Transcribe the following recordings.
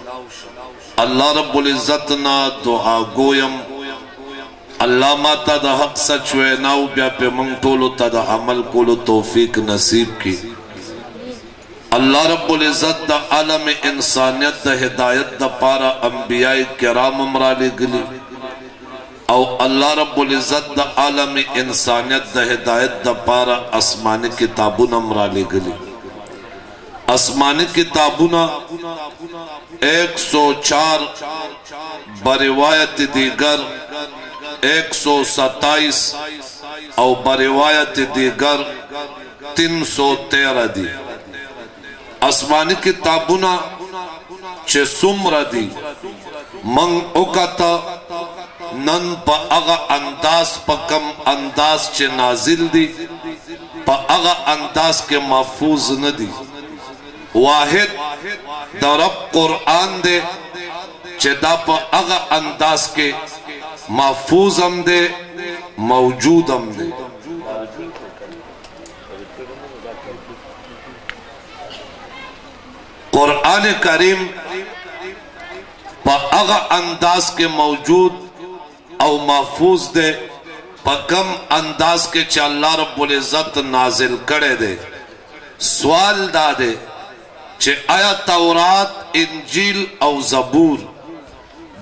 अल्लाह रब्बुल इज्जत ना दुआ गोयम अल्लाह माता दा हक सच वे नाउ ब्या पे मंग तोलो ता अमल कोलो तौफीक नसीब की। अल्लाह रब्बुल इज्जत दा आलम इंसानियत दा हिदायत दा पारा अंबिया किराम अमराले गली और अल्लाह रब्बुल इज्जत दा आलम इंसानियत दा हिदायत दा पारा आसमानी किताबुन अमराले गली। आसमानी किताबुना 104 बरिवायत दीगर 127 और बरिवायत दीगर 313 दी। आसमानी किताबुना चे सुमरा दी मंग उकाता नन पा अगा अंदाज पकम अंदाज चे नाजिल दी पा अगा अंदाज के महफूज न दी। वाहिद दरब कुरान दे चेदा पा अगा अंदाज के महफूज हम दे मौजूद हम दे। कुरान करीम पा अगा अंदाज के मौजूद और महफूज दे पकम अंदाज के चे अल्लाह रब्बुल इज्जत नाजिल करे दे। सवाल दा दे चे आया तौरात इंजील और जबूर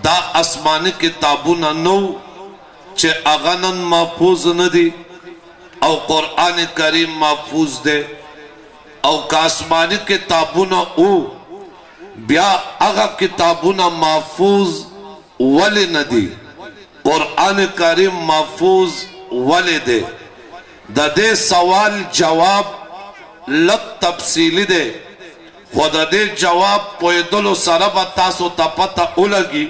दा आसमानी किताबुन नो चे अगनन महफूज न दी और कुरान करीम महफूज दे और आसमानी किताबुन ऊ ब्या अगा किताबुन महफूज वले न दी कुरान करीम महफूज वले दे। दे सवाल जवाब लग तफसीली दे खुद दे जवाब पोयदलो सरब तासो तपता उलगी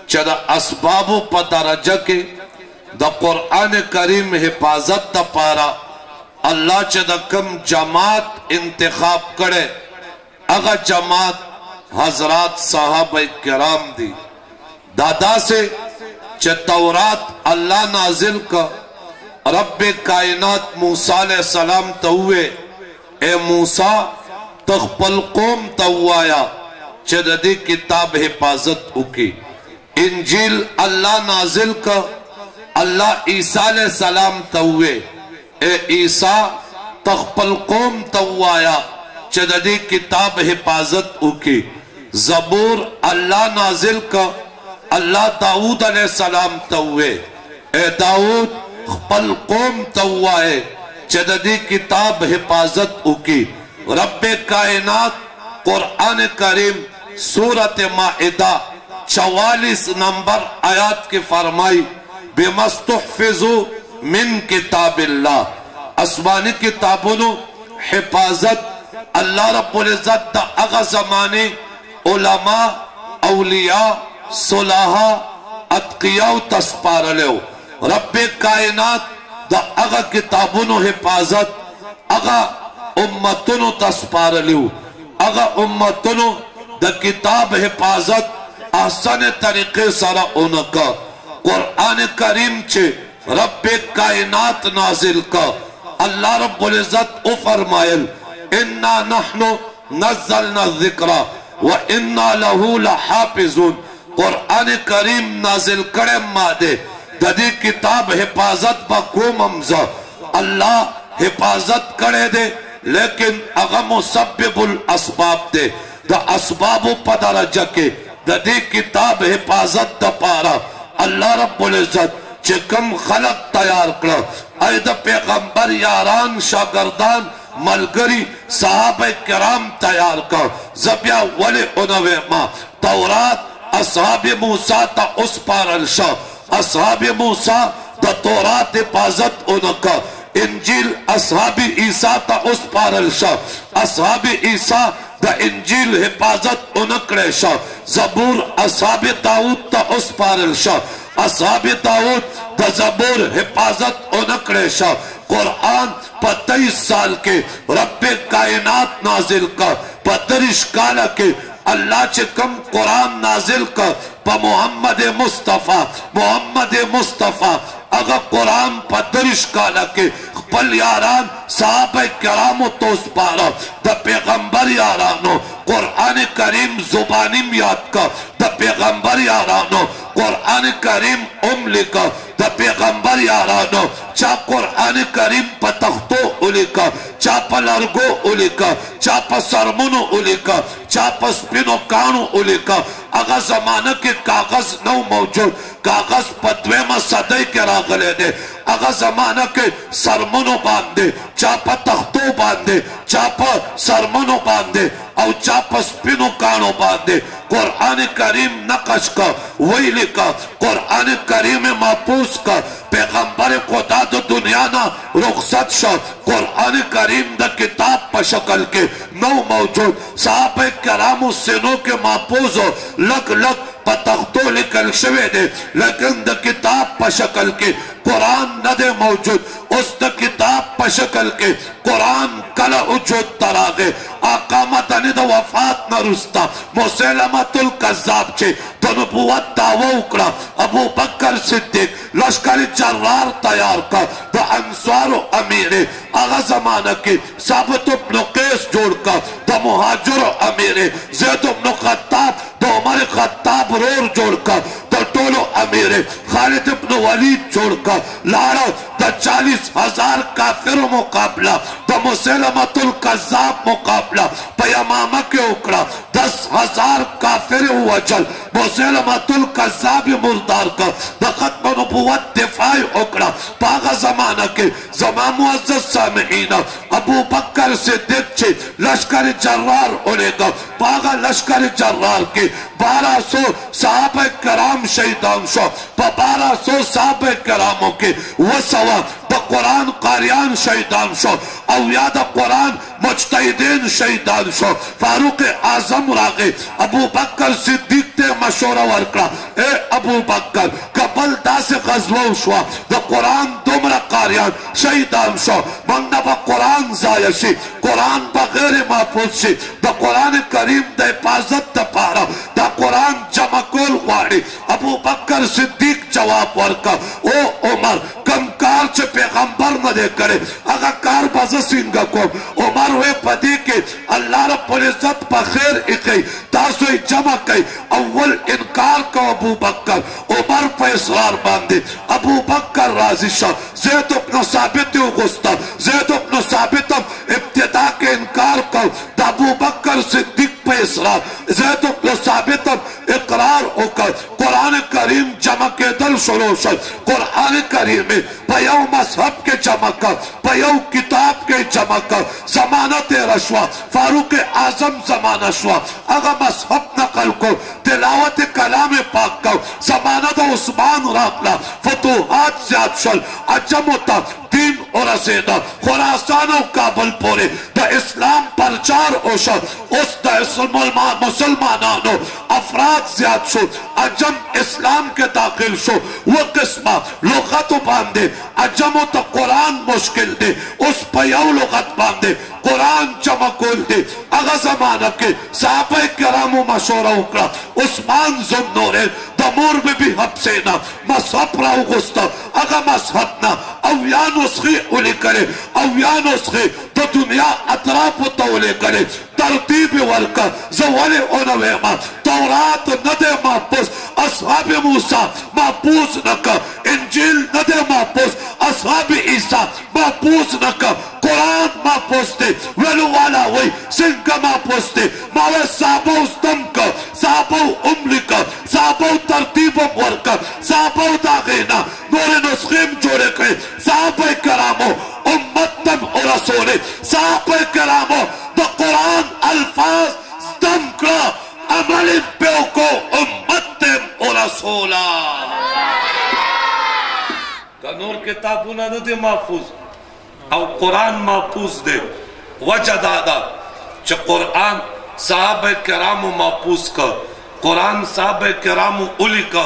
चदा असबाबो पदरजा के द कुरान करीम हिफाजत द पारा अल्लाह चदा कम जमात इंतखाब करे अगा जमात हजरात साहबा किराम दी। दादा से च तौरात अल्लाह नाजिल का रब्बे कायनात मूसा अलैहि सलाम तहुए ए मूसा तख्पल कौम तवाया चददी किताब हिफाजत उकी। इंजील अल्लाह नाजिल का अल्लाह ईसा अलैहि सलाम तहुए ए ईसा तख्पल कौम तवाया चददी किताब हिफाजत उकी। जबूर अल्लाह नाजिल का अल्लाह दाऊद अलैहि सलाम तहुए ए दाऊद खपल कौम तवाए चददी किताब हिफाजत उकी। रब्बे कायनात कुरान करीम सूरत माइदा 44 नंबर आयात की फरमाई बेमस्तुहफिजु मिन किताबिल्लाह। आसमानी किताबों हिफाजत अल्लाह रब्बुल इज्जत दा अगा जमाने उलमा औलिया सुलाहा अतकिया तस्पार लो। रब्बे कायनात दा अगा किताबों हिफाजत अगा उम्मतों तस्पार लो। अगा उम्मतों द किताब हिफाजत आसान तरीके सारा उनका कुरान करीम चे रब्बे कायनात नाजिल का अल्लाह रब्बुल इज्जत ओ फरमायल इन्ना नहनु नज़्ज़लना ज़िक्रा व इन्ना लहू लहाफ़िज़ून। कुरान करीम नाजिल करे मादे ददी किताब हिफाजत बकोम हमजा अल्लाह हिफाजत करे दे लेकिन अगम मुसब्बिबुल असबाब दे द असबाब पदरजा के ददी किताब हिफाजत द पारा अल्लाह रब्बुल इज्जत चिकम खलक तैयार कर ऐद पैगंबर यारान शागिर्दान मलगरी साहबे किराम तैयार कर जबिया वले उनवे मा तौरात असहाबे मूसा ता उस पारल शाह असहाबे मूसा द तौरात हिफाजत उनका। इंजील असहाबी ईसा ता उस पारल शाह असहाबी ईसा द इंजील हिफाजत उनकड़े शाह। जबूर असहाबे दाऊद ता उस पारल शाह असहाबे दाऊद द जबूर हिफाजत उनकड़े शाह। कुरान 23 साल के रब्बे कायनात नाजिल का 32 काल के अल्लाह चे कम कुरान नाजिल का प मोहम्मद मुस्तफा अगर कुरान 32 काल के पल यारान साहब किराम तोस पारा द पैगंबर यारानो कुरान करीम जुबानिम याद का द पैगंबर यारानो कुरान करीम लिखा द पैगंबर यारानो चा कुरान करीम पतख्तो उलिका चा पलर्गो उलिका चा पसरमुनो उलिका चा पस्पिनो कानो उलिका अगर जमाना के कागज नौ मौजूद कागज पदवे में सदै के रागले दे अगर जमाना के सरमुनो बांधे चापा तख्तो बांधे चापा सरमुनो बांधे और चापा स्पिनो कानो बांधे कुरान करीम नकश का वही लिखा कुरान करीम महफूज का पैगंबर खुदा दो दुनिया ना रुखसत शो कुरान करीम द किताब पर शक्ल के नौ मौजूद साहब कराम सिनों के महफूज हो लग लग पतख्तो लिखल शवे दे लेकिन द किताब पर शक्ल के कुरान न दे मौजूद उस द किताब पर शक्ल के कुरान कल उजूद तरागे आकामत ने द वफात न रुस्ता मुसलमातुल कज़्ज़ाब छे तो नबुवत दावा उकड़ा अबू बकर सिद्दीक लश्कर जर्रार तैयार का द अंसार अमीर आगा जमाना के साबित इब्न कैस जोड़ का द मुहाजिर अमीर ज़ैद इब्न खत्ताब द उमर खत्ताब रोर जोड़ का द टोलो अमीर खालिद इब्न वलीद जोड़ का लाड़ा द 40,000 काफिर मुकाबला द मुसलमातुल कज़्ज़ाब मुकाबला पयमामा के उकड़ा 10,000 काफिर वजल मुसलमातुल कज़्ज़ाब मुर्दार का द खत्म नबुवत दिफाई उकड़ा पागा जमाना के जमा मुअज़्ज़ज़ सामईना अबू बकर सिद्दीक छे लश्कर जर्रार उलेगा पागा लश्कर जर्रार के 1200 साहबे कराम शहीदान शो 1200 साहबे करामों के वसवा द कुरान कारियान शहीदान शो औयाद कुरान मुज्तहिदीन शहीदान शो फारूक आजम रागे अबू बकर सिद्दीक ते मशवरा वर्कड़ा ए अबू बकर कबल दास गज़वा शो द कुरान दुमरा कारियान शहीदान शो मंगना कुरान जायशी कुरान बगैर महफूज शी द कुरान करीम द हिफाजत द पारा द कुरान जमकुल वाड़ी अबू बकर सिद्दीक जवाब वर्का ओ उमर कम कार च पैगंबर न दे करे अगर कार बाज़ सिंगा को उमर वे पदी के अल्लाह रब्बुल इज्जत पर खैर इकई तासो जमा कई अव्वल इनकार का अबू बकर उमर पर इसरार बांधे अबू बकर राजी शाह ज़ैद इब्न साबित गुस्ता ज़ैद इब्न साबित इब्तिदा के इनकार का अबू बकर सिद्दीक पे इसरार ज़ैद इब्न साबित इकरार होकर कुरान करीम जमा के दल शुरू कुरान करीम में पयो मजहब के चमक पयो किताब के चमक जमानत रशवा फारूक आजम जमाना शुआ अगर मजहब नकल को तिलावत कलाम पाक का जमानत उस्मान राकला फतुहात ज़्यादशल अजमता दीन और असेदा खुरासान और काबल पोरे द इस्लाम प्रचार ओशा उस द मुसलमानानो अफराद ज़्याद शो अजम इस्लाम के दाखिल शो वो किस्मा लुगत बांधे अजम तो कुरान मुश्किल दे उस पयो लुगत बांधे कुरान चमकुल दे अगर जमाना के साहबे करामो मशवरा उकड़ा उस्मान ज़ुन्नूरैन दमूर में भी हब्सेना मसहब राव गुस्ता अगर मसहब ना अव्यान उसकी उली करे अव्यान उसकी तो दुनिया अतराफ तौले करे तरतीब वर्का जवाले ओनवेमा तौरात नदे महफूज असहाब मूसा महफूज नका इंजील नदे महफूज असहाब ईसा महफूज नका कुरान महफूज थे वेलु वाला वही सिंह महफूज थे मावे साबो स्तम का साबो उम्र का साबो तरतीब वर्का साबो दागेना नूरे नुस्खीम जोड़े के साहबे करामो उम्मतम और रसूले साहबे करामो द कुरान अल्फाज स्तम का अमल पे को उम्मतम और रसूला कनूर किताबों ना दे महफूज और कुरान महफूज दे वजह दादा च कुरान साहबे करामो महफूज का कुरान साहबे करामो उली का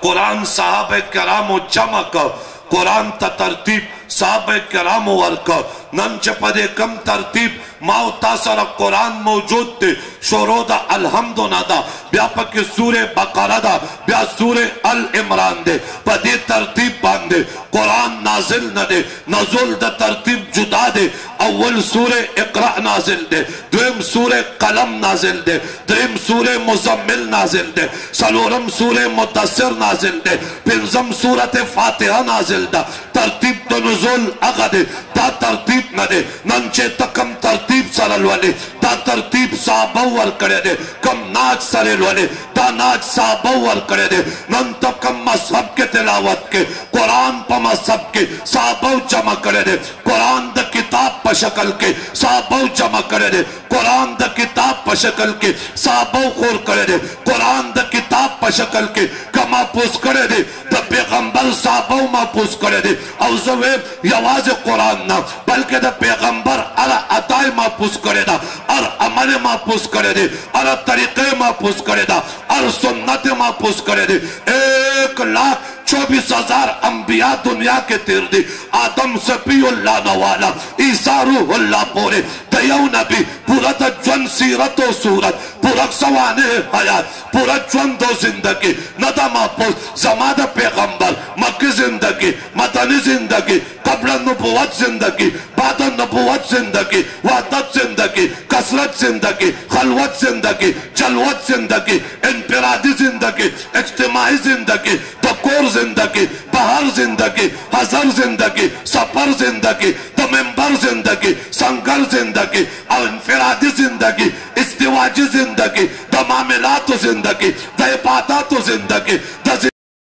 कुरान साहबे करामो जमा का कुरान तरतीब साहबे करामो वर्का نن چې په دې کم ترتیب ما او تا سره قرآن موجود دی شروع د الحمدو نه ده بیا پکې سوره بقره ده بیا سوره العمران دی په دې ترتیب باندې قرآن نازل نه دی نزول د ترتیب جدا دی اول سوره اقرأ نازل دی دویم سوره قلم نازل دی دریم سوره مزمل نازل دی څلورم سوره مدثر نازل دی پنځم سوره فاتحه نازل ده ترتیب د نزول هغه دی دا ترتیب نه دی نن چې ته کم ترتیب سره لولې دا ترتیب صحابه ورکړی دی کم ناج سره لولې دا ناج صحابه ورکړی دی نن ته کم مذهب کې تلاوت کې قرآن په مذهب کې صحابه جمع کړی دی قرآن د کتاب په شکل کې صحابه جمع کړی دی قرآن د کتاب په شکل کې صحابه خور کړی دی قرآن د کتاب په شکل کې کما پوس کړی دی د پیغمبر صحابه ما پوس کړی دی او زه وایم یوازې قرآن نه بلکې د پیغمبر هر ادای ما پوس کړی ده هر عمل ما پوس کړی دی هر طریقې ما پوس کړی ده هر سنت ما پوس کړی دی 1,24,000 انبیاء دنیا کے تیر دی آدم صفی اللہ نوالا عیسیٰ روح اللہ پورے دیو نبی پورا دا جون سیرت و صورت پورا سوانے حیات پورا جون دو زندگی ندا محفوظ زمان پیغمبر مکی زندگی مدنی زندگی قبل نبوت زندگی بعد نبوت زندگی وحدت زندگی کثرت زندگی خلوت زندگی جلوت زندگی انفرادی زندگی اجتماعی زندگی بکور زندگی بہر زندگی ہزار زندگی سفر زندگی دمنبر زندگی سنگر زندگی انفرادی زندگی ازدواجی زندگی دمعاملات زندگی دا عبادات زندگی دا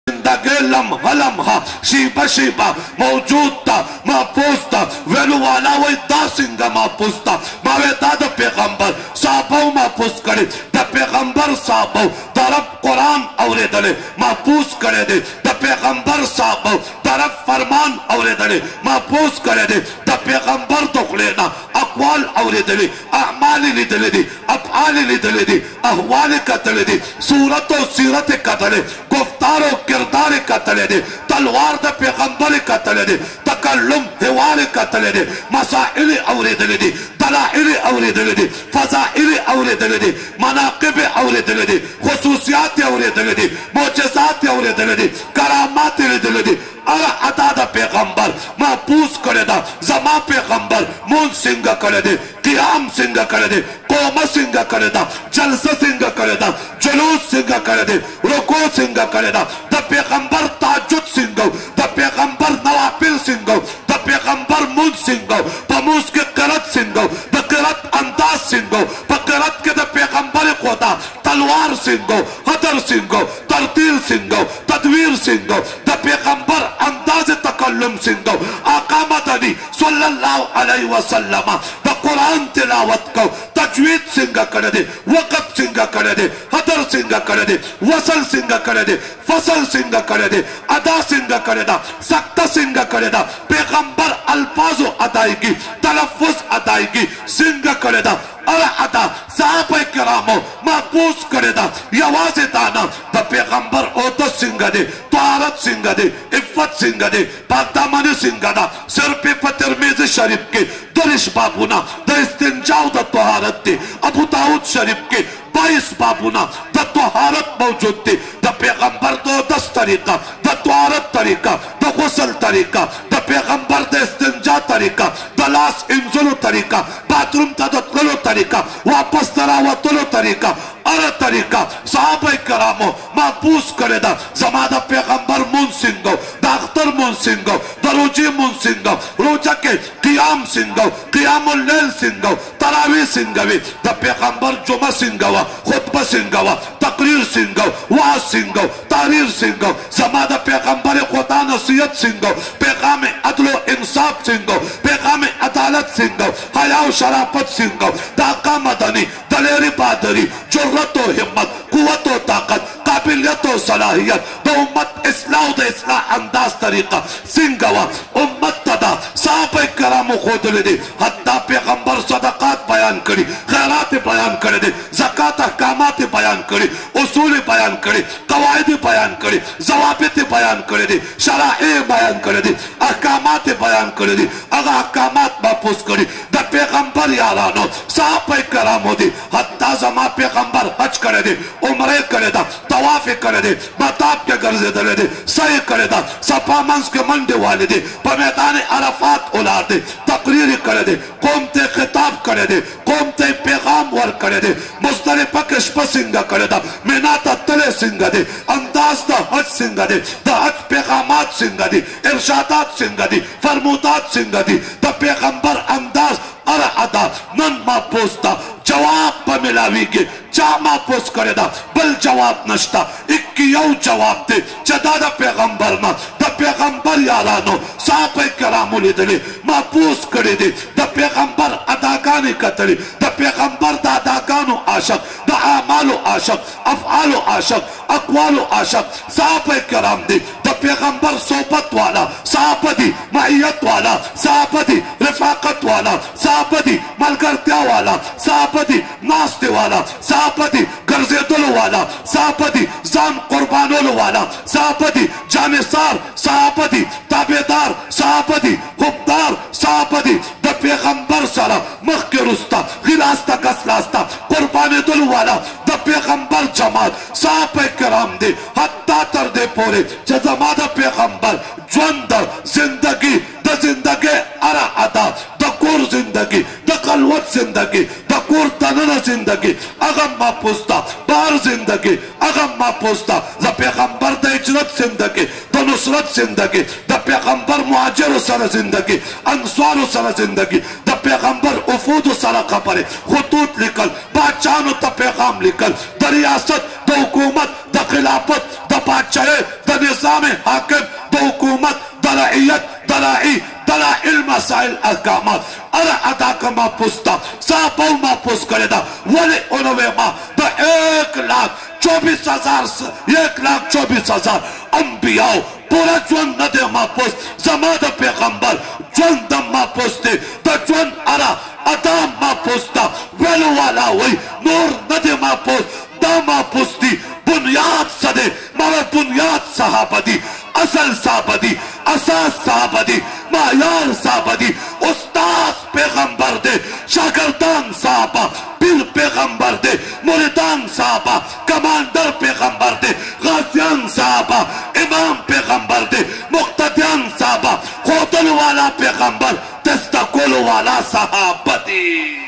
زندگی لمحہ لمحہ شیبہ شیبہ موجود تا محفوظ تا ویلو والا وی دا سنگا محفوظ تا ماوے دا پیغمبر صحابہ محفوظ کرے دا پیغمبر صحابہ دا رب قرآن اورے دلے محفوظ کرے دے دا پیغمبر صحابہ دا رب فرمان اورے دلے محفوظ کرے دے دا پیغمبر دخلینا اقوال اورے دلے اعمال لی دلے دی افعال لی دلے دی احوال قتلے دی صورت و سیرت قتلے گفتار و کردار قتلے دی تلوار دا پیغمبر قتلے دی تکلم حوار قتلے دی مسائل اورے دلے دی دلائل اورے دلے دی فضائل اورے دلے دی مناقب اورے دلے دی خصوصیات اورے دلے دی معجزات اورے دلے دی کرامات اورے دلے دی عطا دا پیغمبر محفوظ کرے دا زما پیغمبر مون سنگا کرے دے قیام سنگا کرے دے قومہ سنگا کرے دا جلسہ سنگا کرے دا جلوس سنگا کرے دے رکو سنگا کرے دا دا پیغمبر تاجد سنگو دا پیغمبر نوافل سنگو دا پیغمبر مون سنگو پموس کے قرد سنگو دا قرد انداز سنگو پا قرد کے دا پیغمبر خدا تلوار سنگو حدر سنگو ترتیل سنگو تدویر سنگو دا پیغمبر انداز تکلم سنگو آقا مدنی صلی اللہ علیہ وسلم دا قرآن تلاوت کو تجوید سنگا کرے دے وقت سنگا کرے دے حدر سنگا کرے دے وصل سنگا کرے دے فصل سنگا کرے دے ادا سنگا کرے دا سکتہ سنگا کرے دا پیغمبر الفاظ و ادائیگی تلفظ ادائیگی سنگا کرے دا ادا صحابہ کرامو محفوظ کرے دا یواز دانا دا پیغمبر عودت سنگا دے طہارت سنگا دے عفت سنگا دے پاکدامانی سنگا دا سر پہ ترمذی شریف کے درش بابونا دا استنجاو دا طہارت دے ابو داؤد شریف کے 22 بابونا دا طہارت موجود دے دا پیغمبر دو 10 طریقہ دا طہارت طریقہ دا غسل طریقہ دا پیغمبر دا استنجا طریقہ دا لاس انزلو طریقہ باتروم تا دتلو طریقہ واپس تراوتلو طریقہ ار طریقہ صحابہ کرامو محفوظ کرے دا زمانہ پیغمبر مون سنگو دا اختر مون سنگو دا روجی مون سنگو روجہ کے قیام سنگو قیام اللیل سنگو تراوی سنگوی دا پیغمبر جمعہ سنگو خطبہ سنگو تقریر سنگو واز سنگو تحریر سنگو زمانہ پیغمبر خدا نصیحت سنگو پیغام عدل و انصاف سنگو پیغام عدالت سنگو حیاء و شرافت سنگو دا آقا مدنی دلیری بادری جرت و حمت قوت و طاقت قابلیت و صلاحیت دا امت اصلاح دا اصلاح انداز طریقہ سنگوا امت تدا صحابہ کرام خود لدی حتی پیغمبر پیغمبر صدقات بیان کړي، خیرات بیان کړي دي، زکات احکامات بیان کړي، اصول بیان کړي، قواعد بیان کړي، ضوابط بیان کړي دي، شرائع بیان کړي دي، احکامات بیان کړي دي. هغه احکامات محفوظ کړي د پیغمبر یارانو صحابه کرامو دي. حتی زما پیغمبر حج کړي دي، عمره کړي ده، طواف کړي دي، مطاف کې ګرځېدلي دي، سعی کړي ده، صفا منځ کې منډې والي دي، په میدان عرفات ولاړ دي، تقریر کړي دي، قوم ته خطاب کړي دي، قوم ته پیغام ور کړي دي، مزدلفه کې شپه څنګه کړي ده، مینا ته تللی څنګه دي، انداز د حج څنګه دي، د حج پیغامات څنګه دي، ارشادات څنګه دي، فرمودات څنګه دي، د پیغمبر انداز اره ادا نن محفوظ ده. جواب په ملاویږي چا محفوظ کړی ده، بل جواب نشته. اکی یو جواب دی چې دا د پیغمبر نه د پیغمبر یارانو صحابه کرامو لیدلي محفوظ کړي دي، د پیغمبر اداګانې کتلي، د پیغمبر د اداګانو عاشق، د اعمالو عاشق، افعالو عاشق، اقوالو عاشق صحابه کرام دي. د پیغمبر صحبت والا صحابه دي، معیت والا صحابه دي، رفاقت والا صحابه دي، ملګرتیا والا صحابه دي، ناستې والا صحابه دي، ګرځېدلو والا صحابه دي، ځان قربانولو والا صحابه دي، جانثار صحابه دي، تابعدار صحابه دي، حبدار صحابه دي. د پیغمبر سره مخکې وروسته غلاسته کسلاسته قربانېدلو والا د پیغمبر جماعت صحابه کرام دي. حتی تر دې پورې چې زما د پیغمبر ژوند زندگی د زندگی اره ادا د کور زندگی د خلوت زندگی د کور دننه زندگی هغه محفوظ ده، بهر زندگی هغه محفوظ ده. د پیغمبر د هجرت زندگی، د نصرت زندگی، د پیغمبر مهاجرو سره زندگی، انصارو سره زندگی، د پیغمبر وفودو سره خبرې، خطوط لیکل، بادشاهانو ته پیغام لیکل، د ریاست، د حکومت، د خلافت، د بادشاهۍ، د نظام حاکم، د حکومت، د رعیت، د راعي، دلائل مسائل احکامات اره ادا که محفوظ ده. صحابه محفوظ کړي ده. ولې اونوې ما د 1,24,000 انبیاو پورا ژوند نه دی محفوظ، زما د پیغمبر ژوند د محفوظ دی، د ژوند اره ادا محفوظ ده. ویلو والا وی نور نه دی محفوظ، دا محفوظ دی. بنیاد څه دی؟ ماوی بنیاد صحابه دي، اصل صحابه دي، اساس صحابه دي، معیار صحابه دي، استاد پیغمبر دی، شاگردان صحابه، پیر پیغمبر دی، مریدان صحابه، کماندر پیغمبر دی، غازیان صحابه، امام پیغمبر دی، مقتدیان صحابه، خودلو والا پیغمبر، دستکولو والا صحابه دی.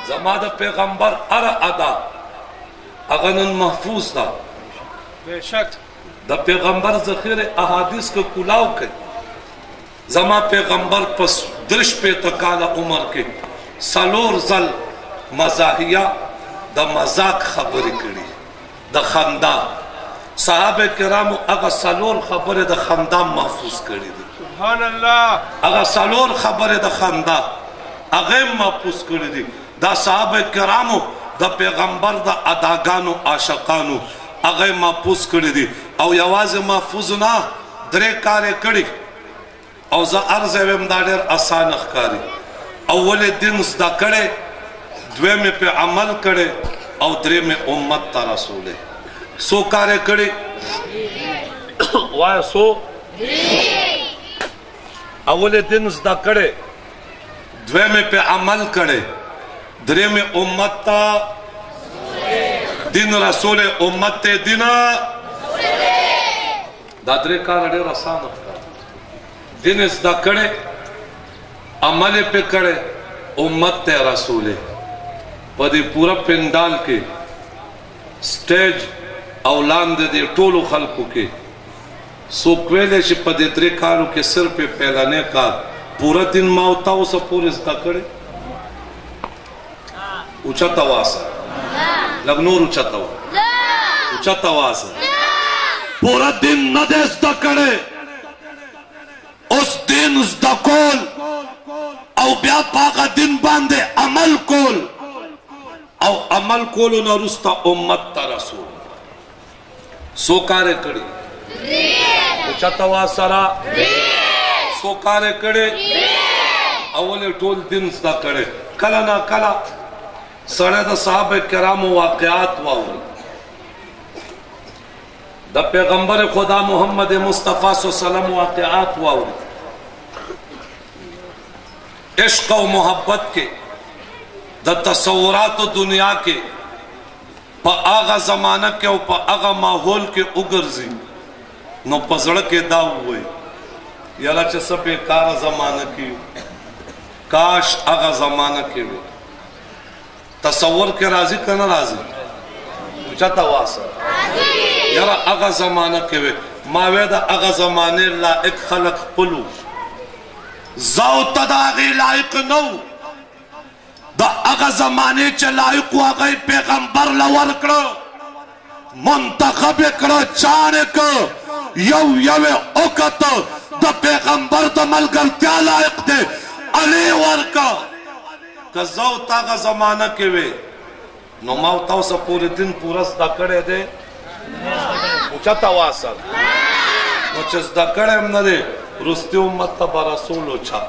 زما د پیغمبر اره ادا هغه نن محفوظ ده. بشک د پیغمبر ذخیره احادیث کو کلاو کوي. زما پیغمبر پس 3 کاله عمر کې سالور زل مزاحیه د مذاق خبرې کړي، د خندا. صحابه کرامو هغه سالور خبره د خندا محفوظ کړي دي. سبحان الله. هغه سالور خبره د خندا هغه محفوظ کړي دي. دا صحابه کرامو د پیغمبر د اداګانو عاشقانو هغه محفوظ کړي دي. او یوازې محفوظ نه، 3 کارې کړي. او زه عرض ویم دا ډېر اسانه ښکاري. اول دین زده کړی، دویم په عمل کړی، او دریم امت ته رسولی. څو کارې کړي؟ وایه څو؟ اول دین زده کړی، دویم په عمل کړی، دریم امت ته دین رسول، امت ته دین. دا 3 کار ډېر اسانه ښکاري. دین زده کړی، عمل پې کړی، امت ته رسولی. په دې پوره پنډال کې سټیج او لاندې د ټولو خلکو کې څوک ویلی چې په دې 3 کارو کې صرف پهلنی کار پوره دین ما او تا اوسه پورې زده کړی؟ اوچته واسه، لږ نور اوچته وه، اوچته واسه. پوره دین نه دی زده کړی. اوس دین زده کول او بیا په هغه دین باندې عمل کول، او عمل کولو نه وروسته امت ته رسول. څو کارې کړي؟ اوچته واسه سره څو کارې کړي؟ اول ټول دین زده کړي کله نا کله سره د صحابه کرامو واقعات واوري د پیغمبر خدا محمد مصطفی صلی الله علیه وسلم واقعات واوري عشق او محبت کې د تصورات دنیا کې په هغه زمانہ کې او په هغه ماحول کې وګرځي نو په زړه کې دا وایي یالا چې څه بیکاره زمانہ کې کاش هغه زمانہ کې وي تصور کې راضي که نه راضي چاته واسه یاره هغه زمانہ کې وي ما وی د هغه زمانې لایق خلق خپلو زو ته د هغې لایق نه و د هغه زمانې چې لایق و هغه پیغمبر له ورکړه منتخب یې کړه چاڼې که یو یې وکته د پیغمبر د ملګرتیا لایق دی علی ورکه که زو ته هغه زمانه کې وې نو ما تاسو پورې دین پوره زده کړی دی اوچته واسه نو چې زده کړی هم نه دی رستي امت ته به رسولو چا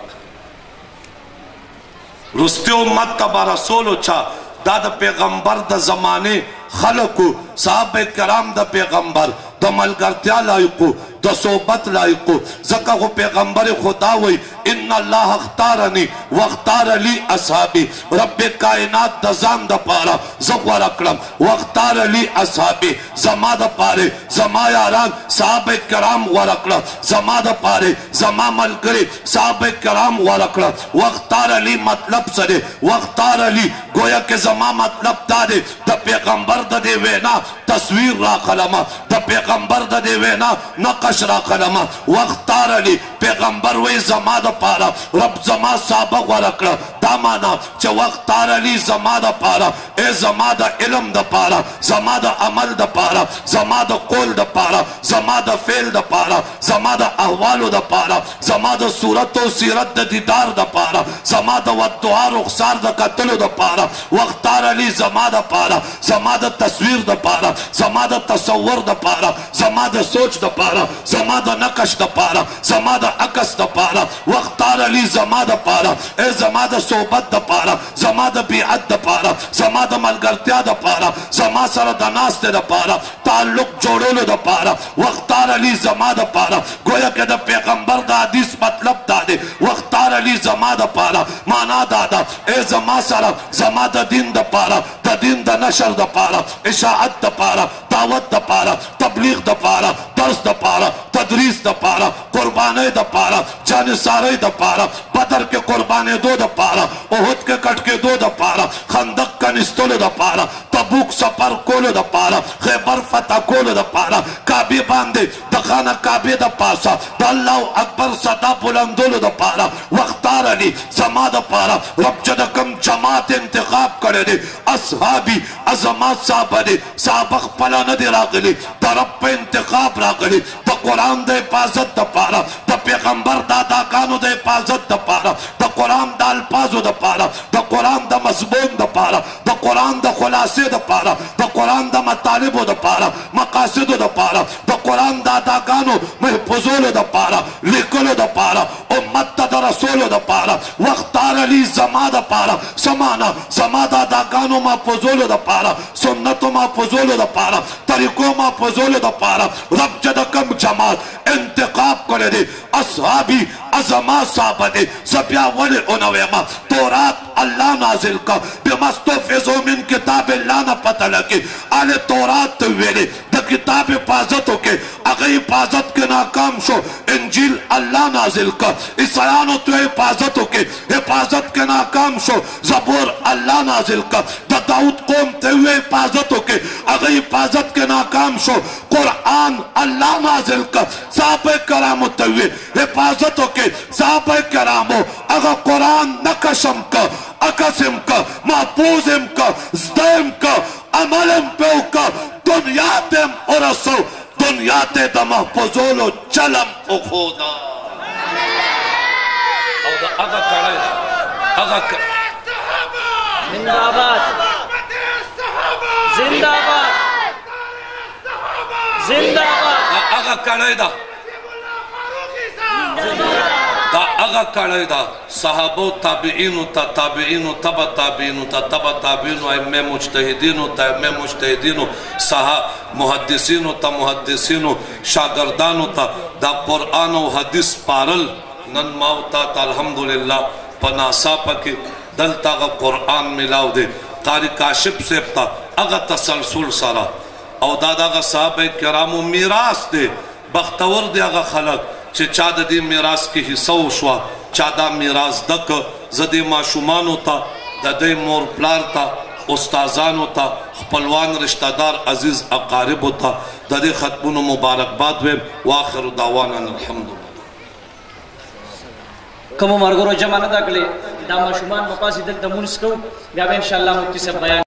رستي امت ته به رسولو چا دا د پیغمبر د زمانې خلقو صحابه کرام د پیغمبر د ملګرتیا لایقو د صحبت لایقو ځکه خو پیغمبر خدا وی ان الله اختارني واختار لي اصحابي رب کائنات د ځان د پاره زه غوره کړم واختار لي اصحابي زما د پاره زما یاران صحابه کرام غوره کړه زما د پاره زما ملګري صحابه کرام غوره کړه واختار لي مطلب سره واختار لي گویا کې زما مطلب دا دی د پیغمبر د دې وینا تصویر را قلمه د پیغمبر د دې وینا نقش را قلمه واختار لي پیغمبر وی زما د پاره رب زما صحابه غوره کړه دا معنا چې واختار لي زما د پاره ای زما د علم د پاره زما د عمل د پاره زما د قول د پاره زما د فعل د پاره زما د احوالو د پاره زما د صورت او سیرت د دیدار د پاره زما د ودعا رخسار د کتلو د پاره واختار لي زما د پاره زما د تصویر د پاره زما د تصور د پاره زما د سوچ د پاره زما د نقش د پاره زما د عکس د پاره واختار لي زما د پاره ای زما د صحبت د پاره زما د بیعت د پاره زما د ملګرتیا د پاره زما سره د ناستې د پاره تعلق جوړولو د پاره واختار لي زما د پاره گویا که د پیغمبر د حدیث مطلب دا دی واختار لي زما د پاره معنا دا ده ای زما سره زما د دین د پاره د دین د نشر د پاره اشاعت د پاره دعوت د پاره تبلیغ د پاره درس د پاره تدریس د پاره قربانی د پاره جانثاری د پاره بدر کې قربانی دو د پاره احد کې کټ کې دو د پاره خندق کنستلو د پاره تبوک سفر کولو د پاره خیبر فتح کولو د پاره کعبه باندې د خانه کعبه د پاسه د الله اکبر صدا بلندولو د پاره واختار لي زما د پاره رب چې د کوم جماعت انتخاب کړی دی اصحابي عظمت صحابه دي صحابه خپل نه دي راغلي د رب په انتخاب راغلي د قرآن د حفاظت د پاره د پیغمبر د اداګانو د حفاظت د پاره د قرآن د الفاظو د پاره د قرآن د مضمون د پاره د قرآن د خلاصې د پاره د قرآن د مطالبو د پاره مقاصدو د پاره د قرآن د اداګانو محفوظولو د پاره لیکلو د پاره امت ته د رسولو د پاره واختار لي زما د پاره سمانا زما د اداګانو محفوظولو د پاره سنتو محفوظولو د پاره طریقو محفوظولو د پاره رب چې د کوم جماعت انتخاب کړی دی اصحابي عظمت صحابه دي زبیا ولې اونه ویما تورات الله نازل کا بمستحفظو من کتاب الله نه پته لګي آل تورات ته ویلې د کتاب حفاظت وکړي هغه حفاظت کې ناکام شو انجیل الله نازل کا عیسایانو ته حفاظت وکړي حفاظت کې ناکام شو زبور الله نازل کا د داود قوم ته حفاظت وکړي هغه حفاظت کې ناکام شو قرآن الله نازل کا صحابه کرامو ته حفاظت وکړي صحابه کرامو هغه قرآن نقشم کا عکسم کا محفوظم کا زدم کا عملم پیو کا دنیا تم ارسو دنیا تے دا محفوظولو چلم اخودا او دا اگا کڑای اگا زندہ آباد زندہ آباد زندہ آباد اگا کڑای دا اغا کڑی دا صحابو تابعینو تا تابعینو تبا تابعینو تا تبا تابعینو ائمہ مجتہدینو تا ائمہ مجتہدینو محدثینو تا محدثینو شاگردانو تا دا قرآن و حدیث پارل نن ماوتا تا الحمدللہ پناسا پکی دلتا اغا قرآن ملاو دے قاری کاشف سیبتا اغا تسلسل سارا او دادا اغا صحابہ کرامو میراث دے بختور دے اغا خلق چه چا دا دی میراث کی حصہ شوا چا دا میراث دک زدی معشومانو تا دا دی مور پلار تا استازانو تا خپلوان رشتہ دار عزیز اقاربو تا دا دی ختمون مبارکباد ویم واخر دعوانا الحمدللہ کمو مرگرو جمع ندا کلی دا معشومان مقاصد دلتا منس کو بیا انشاءاللہ مفتی سے بیان